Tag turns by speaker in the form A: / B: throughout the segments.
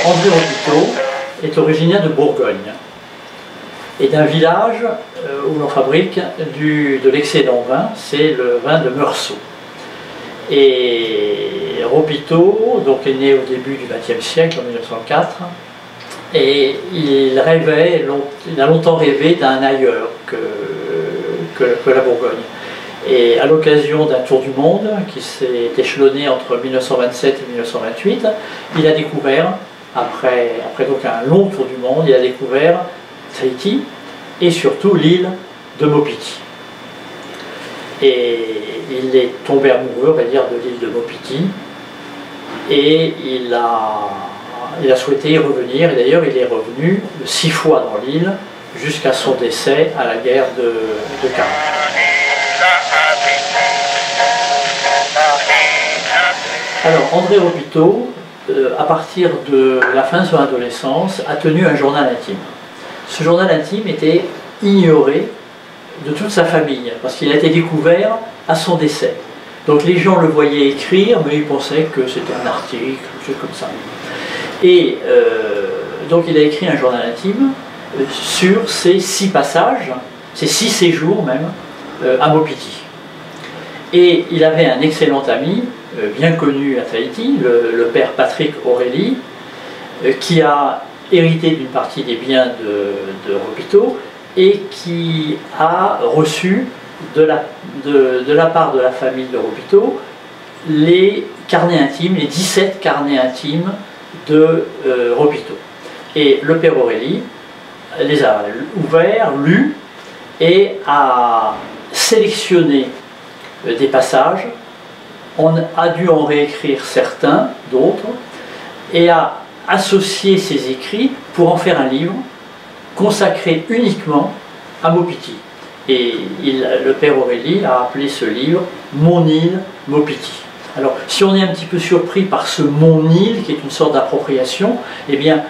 A: André Ropiteau est originaire de Bourgogne et d'un village où l'on fabrique de l'excellent vin, c'est le vin de Meursault. Et Ropiteau donc, est né au début du XXe siècle, en 1904, et il a longtemps rêvé d'un ailleurs que la Bourgogne. Et à l'occasion d'un tour du monde qui s'est échelonné entre 1927 et 1928, il a découvert, après donc un long tour du monde, il a découvert Tahiti et surtout l'île de Mopiti. Et il est tombé amoureux, on va dire, de l'île de Mopiti, et il a souhaité y revenir, et d'ailleurs il est revenu 6 fois dans l'île jusqu'à son décès à la guerre de 40. Alors André Ropiteau, à partir de la fin de son adolescence, a tenu un journal intime. Ce journal intime était ignoré de toute sa famille, parce qu'il a été découvert à son décès. Donc les gens le voyaient écrire, mais ils pensaient que c'était un article, quelque chose comme ça. Et donc il a écrit un journal intime sur ces 6 passages, ces 6 séjours même, à Mopiti. Et il avait un excellent ami, bien connu à Tahiti, le père Patrick Aurélie, qui a hérité d'une partie des biens de Ropiteau et qui a reçu de la part de la famille de Ropiteau les carnets intimes, les 17 carnets intimes de Ropiteau. Et le père Aurélie les a ouverts, lus, et a sélectionné des passages. On a dû en réécrire certains, d'autres, et a associé ces écrits pour en faire un livre consacré uniquement à Mopiti. Et le père Aurélie a appelé ce livre « Mon île, Mopiti ». Alors, si on est un petit peu surpris par ce « Mon île », qui est une sorte d'appropriation, eh bien,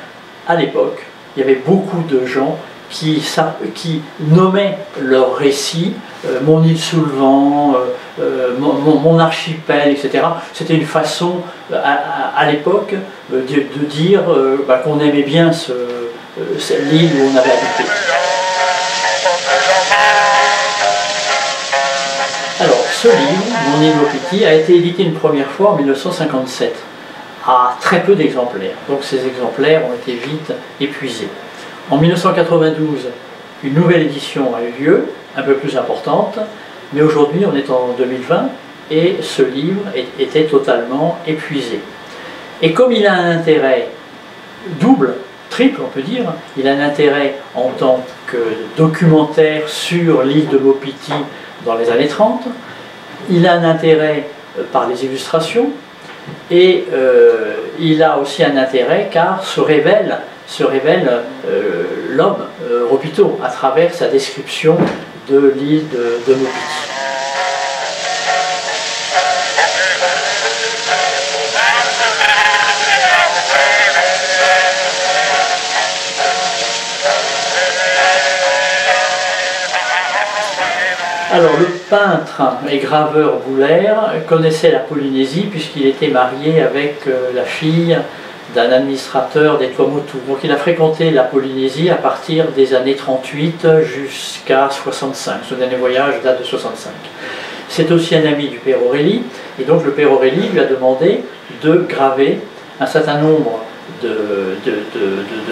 A: à l'époque, il y avait beaucoup de gens qui nommaient leur récit mon île sous le vent, mon archipel, etc. C'était une façon, à l'époque, de dire qu'on aimait bien l'île où on avait habité. Alors, ce livre, Mon île Mopiti, a été édité une première fois en 1957, à très peu d'exemplaires. Donc ces exemplaires ont été vite épuisés. En 1992, une nouvelle édition a eu lieu, un peu plus importante, mais aujourd'hui on est en 2020 et ce livre était totalement épuisé. Et comme il a un intérêt double, triple on peut dire, il a un intérêt en tant que documentaire sur l'île de Mopiti dans les années 30, il a un intérêt par les illustrations, et il a aussi un intérêt car se révèle l'homme, Ropiteau, à travers sa description de l'île de Mopiti. Alors le peintre et graveur Boulaire connaissait la Polynésie puisqu'il était marié avec la fille d'un administrateur des Tuamotu. Donc il a fréquenté la Polynésie à partir des années 38 jusqu'à 65. Son dernier voyage date de 65. C'est aussi un ami du père Aurélie, et donc le père Aurélie lui a demandé de graver un certain nombre de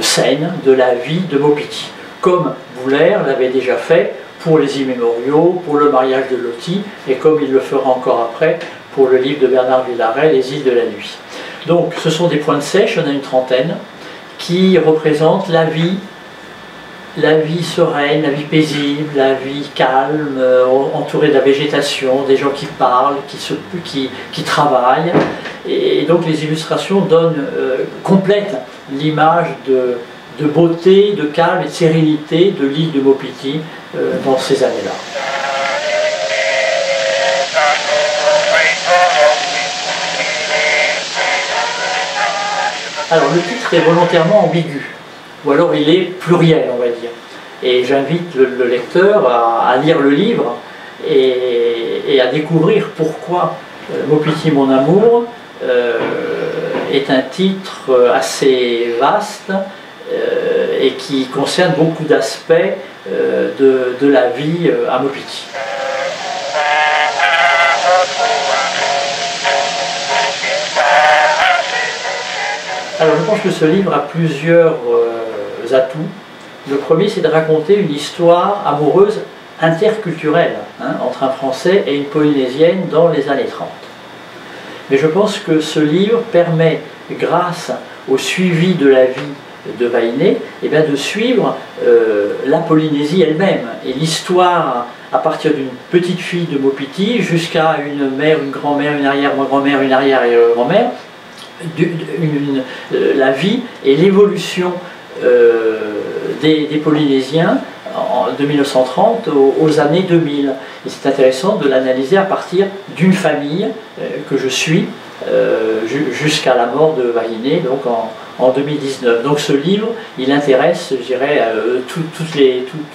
A: scènes de la vie de Mopiti, comme Boulaire l'avait déjà fait pour les immémoriaux, pour le mariage de Loti, et comme il le fera encore après pour le livre de Bernard Villaret, Les îles de la nuit. Donc ce sont des points de sèche, on a une trentaine, qui représentent la vie sereine, la vie paisible, la vie calme, entourée de la végétation, des gens qui parlent, qui travaillent. Et donc les illustrations complètent l'image de beauté, de calme et de sérénité de l'île de Mopiti dans ces années-là. Alors le titre est volontairement ambigu, ou alors il est pluriel, on va dire. Et j'invite le lecteur à lire le livre et à découvrir pourquoi Mopiti mon amour est un titre assez vaste et qui concerne beaucoup d'aspects de la vie à Maupiti. Alors je pense que ce livre a plusieurs atouts. Le premier, c'est de raconter une histoire amoureuse interculturelle entre un Français et une Polynésienne dans les années 30. Mais je pense que ce livre permet, grâce au suivi de la vie de Vainé, de suivre la Polynésie elle-même et l'histoire à partir d'une petite fille de Maupiti jusqu'à une mère, une grand-mère, une arrière-grand-mère, une arrière-grand-mère, la vie et l'évolution des Polynésiens de 1930 aux années 2000. Et c'est intéressant de l'analyser à partir d'une famille que je suis jusqu'à la mort de Vainé, donc en 2019. Donc ce livre, il intéresse, je dirais, tout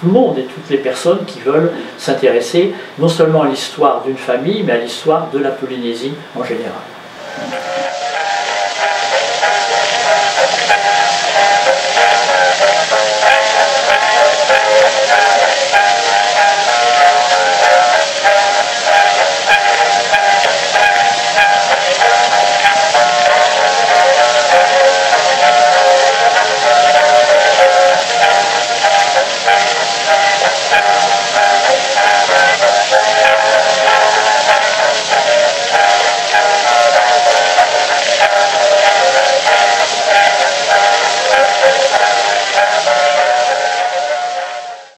A: le monde et toutes les personnes qui veulent s'intéresser non seulement à l'histoire d'une famille, mais à l'histoire de la Polynésie en général.